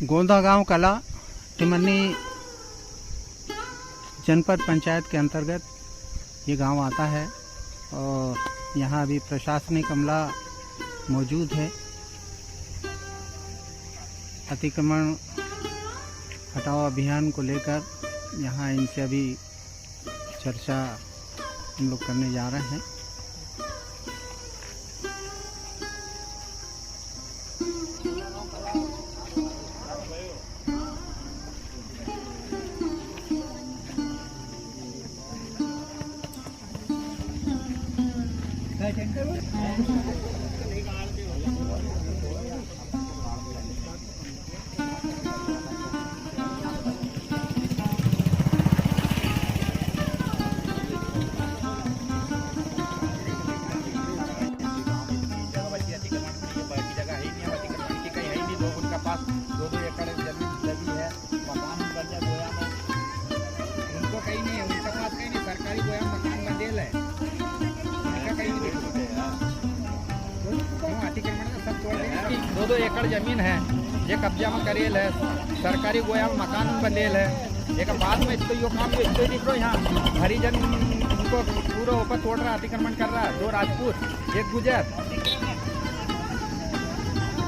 गोंदा गांव कला टिमरनी जनपद पंचायत के अंतर्गत ये गांव आता है और यहाँ अभी प्रशासनिक अमला मौजूद है। अतिक्रमण हटाओ अभियान को लेकर यहाँ इनसे अभी चर्चा हम लोग करने जा रहे हैं। पास 2-2 एकड़ जमीन लगी है, मकान बन जाए गोया में, उनको कहीं नहीं है, उनके पास कहीं नहीं, सरकारी गोया में मकान बंदेल है, उनका कहीं नहीं देखते हैं। अतिक्रमण का सब तोड़ देंगे। 2-2 एकड़ जमीन है, ये कब्जा में करेल है, सरकारी गोया में मकान बंदेल है, एक बाद में इसको यो काम इसको ही निकलो। यहाँ हरिजन उनको पूरा ऊपर तोड़ रहा, अतिक्रमण कर रहा, 2 राजपूत 1 गुजर,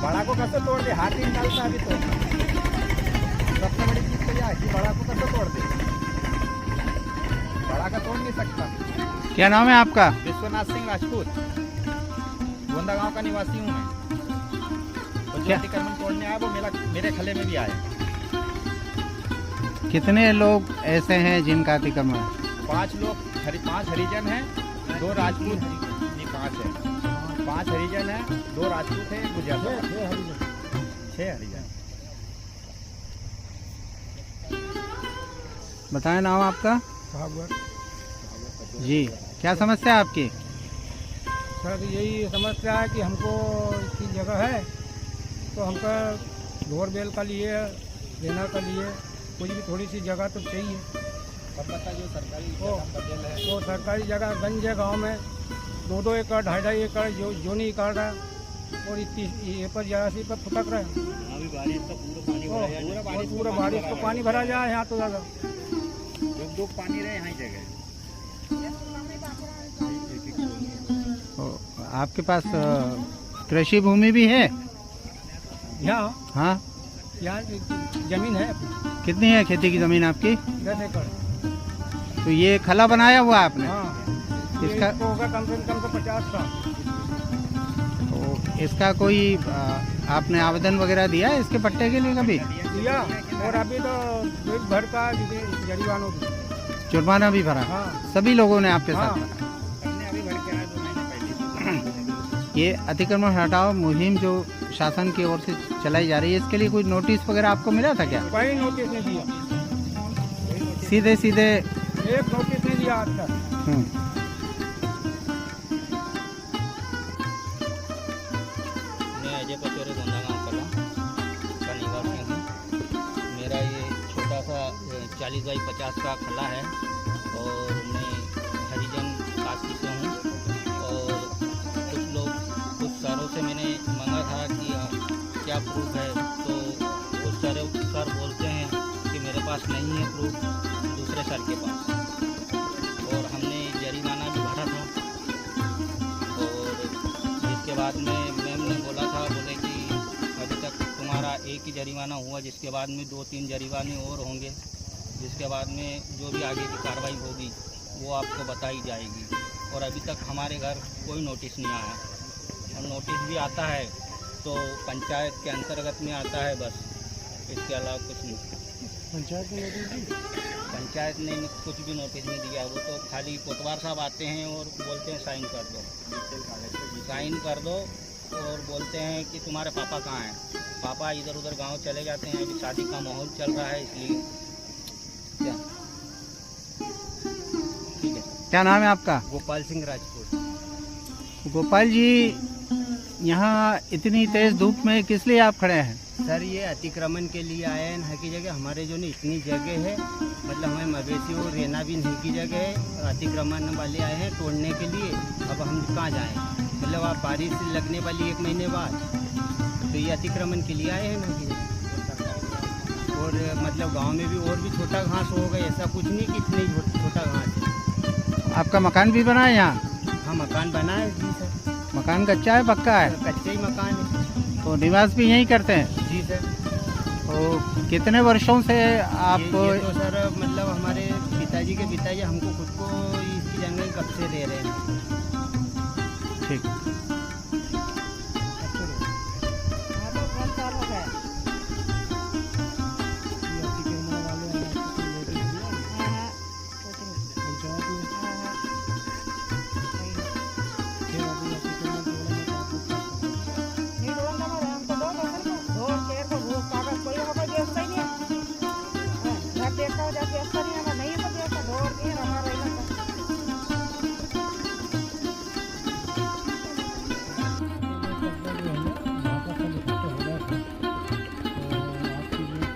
बड़ा को कैसे तोड़ दे, हाथ ही निकालता अभी तो सबसे बड़ी चीज तो यह कि बड़ा को कैसे तोड़ दे, बड़ा का तोड़ नहीं सकता। क्या नाम है आपका? विश्वनाथ सिंह राजपूत, गोंदा गांव का निवासी हूँ मैं। तो जो अतिक्रमण तोड़ने आया वो मेरे खले में भी आए। कितने लोग ऐसे हैं जिनका अतिक्रमण? 5 लोग, 5 हरिजन हैं, 2 राजपूत, 5 है, 5 हरिजन है, 2 राजपूत है, गुजर 6 हरिजन। बताएं नाम आपका? जी, क्या समस्या है आपकी? सर यही समस्या है कि हमको इसकी जगह है तो हमका ढोर बेल का लिए देना का लिए कोई भी थोड़ी सी जगह तो चाहिए। पता जो सरकारी है तो सरकारी जगह गंज है गाँव में, 2-2 एकड़ 2.5 एकड़ जो नहीं काट रहा है और ये पर जरा सी पर फुटक रहा है। अभी बारिश का पूरा बारिश को पानी भरा जाए यहाँ तो ज़्यादा दो पानी रहे यहाँ जगह। आपके पास कृषि भूमि भी है यहाँ? हाँ, यहाँ जमीन है। कितनी है खेती की जमीन आपकी? 10 एकड़। तो ये खला बनाया हुआ आपने? हाँ, इसका होगा कम से कम 50 का। तो इसका कोई आपने आवेदन वगैरह दिया है इसके पट्टे के लिए कभी? दिया, और अभी तो भर का जरिमानों की जुर्माना भी भरा? हाँ। सभी लोगों ने आपके साथ? हाँ। अभी भर के आया 2 महीने पहले। ये अतिक्रमण हटाओ मुहिम जो शासन की ओर से चलाई जा रही है, इसके लिए कोई नोटिस वगैरह आपको मिला था क्या? कोई नोटिस नहीं दिया, सीधे एक नोटिस नहीं दिया आज तक। मैं अजय पचौरे गोंदा गाँव कला का निवासी हूँ। मेरा ये छोटा सा 40 बाई 50 का खला है और मैं हरिजन काशी से हूँ। और कुछ सारों से मैंने मांगा था कि क्या प्रूफ है, तो कुछ सर बोलते हैं कि मेरे पास नहीं है प्रूफ, दूसरे सर के पास। और हमने जरिमाना भी भरा था और जिसके बाद में मैम ने बोला था, बोले कि अभी तक तुम्हारा एक ही जरिमाना हुआ, जिसके बाद में 2-3 जरिमाने और होंगे, जिसके बाद में जो भी आगे की कार्रवाई होगी वो आपको बताई जाएगी। और अभी तक हमारे घर कोई नोटिस नहीं आया, और नोटिस भी आता है तो पंचायत के अंतर्गत में आता है बस, इसके अलावा कुछ नहीं। पंचायत ने कुछ भी नोटिस नहीं दिया, वो तो खाली कोतवाल साहब आते हैं और बोलते हैं साइन कर दो और बोलते हैं कि तुम्हारे पापा कहाँ हैं। पापा इधर उधर गांव चले जाते हैं, अभी शादी का माहौल चल रहा है इसलिए। क्या ठीक है। क्या नाम है आपका? गोपाल सिंह राजपूत। गोपाल जी, यहाँ इतनी तेज धूप में किस लिए आप खड़े हैं? सर ये अतिक्रमण के लिए आए हैं। यहाँ की जगह हमारे जो नहीं इतनी जगह है, मतलब हमें मवेशी और रहना भी नहीं की जगह है, और अतिक्रमण वाले आए हैं तोड़ने के लिए। अब हम कहाँ जाएं? मतलब आप बारिश लगने वाली 1 महीने बाद, तो ये अतिक्रमण के लिए आए हैं ना की जगह। और मतलब गांव में भी और भी छोटा घास होगा, ऐसा कुछ नहीं कि इतनी छोटा घास है। आपका मकान भी बना है यहाँ? हाँ मकान बना है जी सर। मकान कच्चा है पक्का है? कच्चे ही मकान है। तो निवास भी यहीं करते हैं? जी सर। तो कितने वर्षों से आप? ये तो सर मतलब हमारे पिताजी के पिताजी हमको खुद को इसकी जमीन कब से दे रहे हैं। ठीक।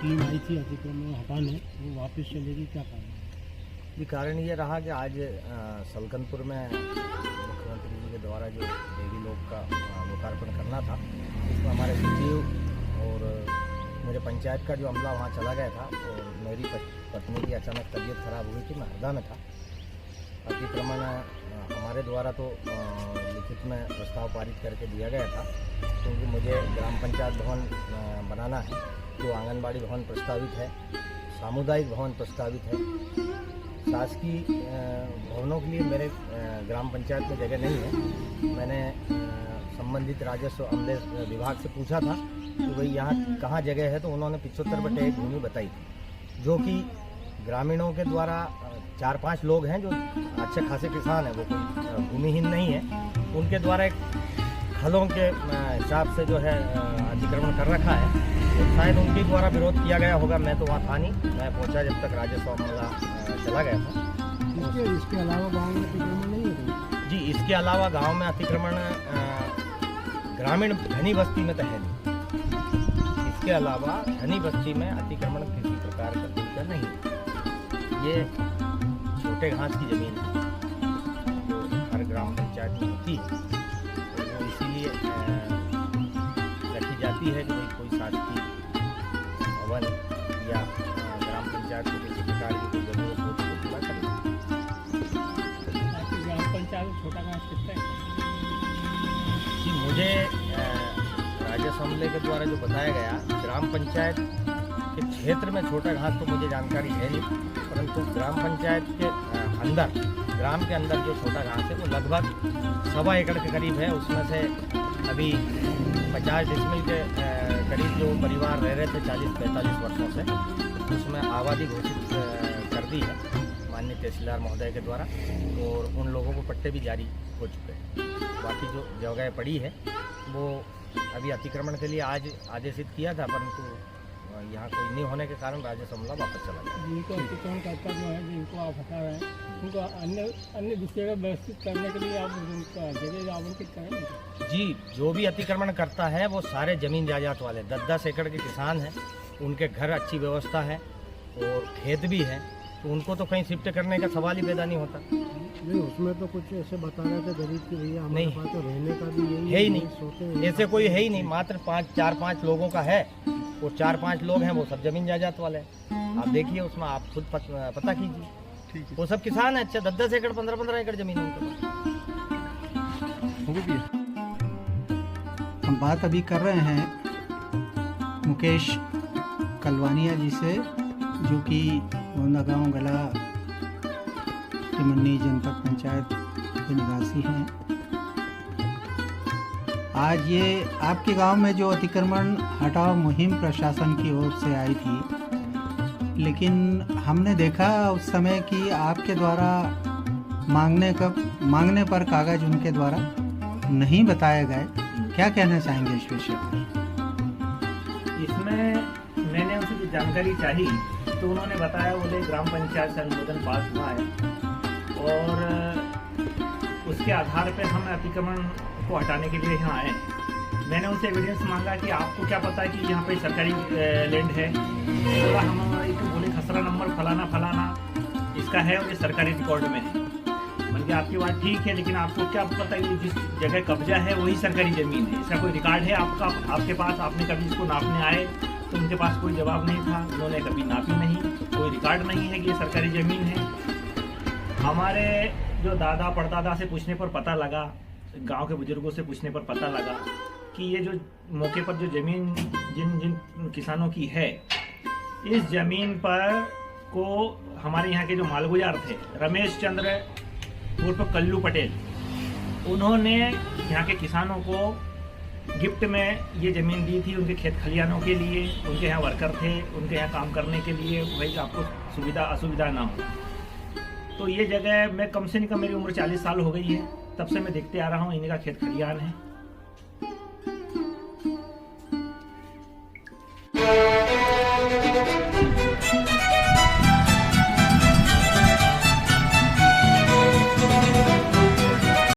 टीम आई थी अतिक्रमण हटाने, वो वापस चलेगी, क्या कारण? ये कारण ये रहा कि आज सलकनपुर में मुख्यमंत्री जी के द्वारा जो देवी लोक का लोकार्पण करना था, इसमें हमारे सचिव और मेरे पंचायत का जो अमला वहाँ चला गया था और मेरी पत्नी की अचानक तबीयत खराब हुई थी, मैं हरदा में था। अतिक्रमण हमारे द्वारा तो लिखित में प्रस्ताव पारित करके दिया गया था, क्योंकि मुझे ग्राम पंचायत भवन बनाना है, जो आंगनबाड़ी भवन प्रस्तावित है, सामुदायिक भवन प्रस्तावित है। शासकीय भवनों के लिए मेरे ग्राम पंचायत में जगह नहीं है। मैंने संबंधित राजस्व अमले विभाग से पूछा था कि भाई यहाँ कहाँ जगह है, तो उन्होंने 75/1 भूमि बताई, जो कि ग्रामीणों के द्वारा 4-5 लोग हैं जो अच्छे खासे किसान हैं, वो कोई भूमिहीन नहीं है, उनके द्वारा एक खलों के हिसाब से जो है अतिक्रमण कर रखा है। तो शायद उनके द्वारा विरोध किया गया होगा, मैं तो वहाँ था नहीं, मैं पहुँचा जब तक राजस्व अमला चला गया था। इसके अलावा गाँव में अतिक्रमण नहीं है? जी, इसके अलावा गांव में अतिक्रमण ग्रामीण घनी बस्ती में तो है नहीं। इसके अलावा घनी बस्ती में अतिक्रमण किसी प्रकार का तरीका नहीं है। ये छोटे घास की जमीन है जो हर ग्राम पंचायत में होती है, तो वो इसीलिए रखी जाती है कि भाई कोई शासकीय भवन या ग्राम पंचायत को किसी प्रकार की कोई जरूरत हो तो पूरा करना। ग्राम पंचायत में छोटा घास कितना है? कि मुझे राजस्व अमले के द्वारा जो बताया गया, ग्राम पंचायत के क्षेत्र में छोटा घास तो मुझे जानकारी है नहीं, परंतु ग्राम पंचायत के अंदर, ग्राम के अंदर जो छोटा घास है वो लगभग 1.25 एकड़ के करीब है। उसमें से अभी 50 डिसमिल के करीब जो परिवार रह रहे थे 40-45 वर्षों से, उसमें आबादी घोषित कर दी है माननीय तहसीलदार महोदय के द्वारा, और उन लोगों को पट्टे भी जारी हो चुके हैं। बाकी जो जगह पड़ी है वो अभी अतिक्रमण के लिए आज आदेशित किया था, परंतु यहाँ कोई नहीं होने के कारण राजस्व अमला वापस चला गया। जिनको अतिक्रमण करता जो है, जिनको आप हटा रहे हैं, उनको अन्य दूसरे का व्यवस्थित करने के लिए आप उनका जगह आवंटित करें? जी, जो भी अतिक्रमण करता है वो सारे जमीन जायदाद वाले 10-10 एकड़ के किसान हैं, उनके घर अच्छी व्यवस्था है और खेत भी है, तो उनको तो कहीं शिफ्ट करने का सवाल ही पैदा नहीं होता। नहीं, उसमें तो कुछ ऐसे बता रहे थे गरीब की भैया हमारे नहीं, पास तो रहने का भी यही है ही नहीं, ऐसे कोई है ही नहीं। मात्र 4-5 लोगों का है, वो 4-5 लोग हैं, वो सब जमीन जायदाद वाले हैं। आप देखिए उसमें, आप खुद पता कीजिए, वो सब किसान है, अच्छा 10-10 एकड़ 15-15 एकड़ जमीन उनके पास। हम बात अभी कर रहे हैं मुकेश कलवानिया जी से, जो कि गोंदागांव गला टिमन्नी जनपद पंचायत के निवासी हैं। आज ये आपके गांव में जो अतिक्रमण हटाओ मुहिम प्रशासन की ओर से आई थी, लेकिन हमने देखा उस समय कि आपके द्वारा मांगने पर कागज उनके द्वारा नहीं बताए गए। क्या कहना चाहेंगे इस विषय पर? इसमें मैंने उनसे जो जानकारी चाही तो उन्होंने बताया, बोले ग्राम पंचायत से अनुमोदन पास हुआ है और उसके आधार पर हम अतिक्रमण को हटाने के लिए यहाँ आए। मैंने उनसे एविडेंस मांगा कि आपको क्या पता है कि यहाँ पे सरकारी लैंड है? बोला हम एक बोले खसरा नंबर फलाना फलाना इसका है और ये सरकारी रिकॉर्ड में है। मैंने कहा आपकी बात ठीक है, लेकिन आपको क्या पता है कि जिस जगह कब्जा है वही सरकारी ज़मीन है, इसका कोई रिकॉर्ड है आपका आपके पास? आपने कभी इसको नापने आए तो उनके पास कोई जवाब नहीं था, उन्होंने कभी नापी नहीं, कोई रिकॉर्ड नहीं है कि ये सरकारी ज़मीन है। हमारे जो दादा परदादा से पूछने पर पता लगा, गांव के बुजुर्गों से पूछने पर पता लगा कि ये जो मौके पर जो ज़मीन जिन जिन किसानों की है, इस ज़मीन पर को हमारे यहाँ के जो मालगुजार थे रमेश चंद्र उर्फ कल्लू पटेल, उन्होंने यहाँ के किसानों को गिफ्ट में ये ज़मीन दी थी उनके खेत खलिहानों के लिए। उनके यहाँ वर्कर थे, उनके यहाँ काम करने के लिए, भाई आपको सुविधा असुविधा ना हो। तो ये जगह मैं कम से कम मेरी उम्र 40 साल हो गई है, तब से मैं देखते आ रहा हूँ, इन्हीं का खेत खलिहान है।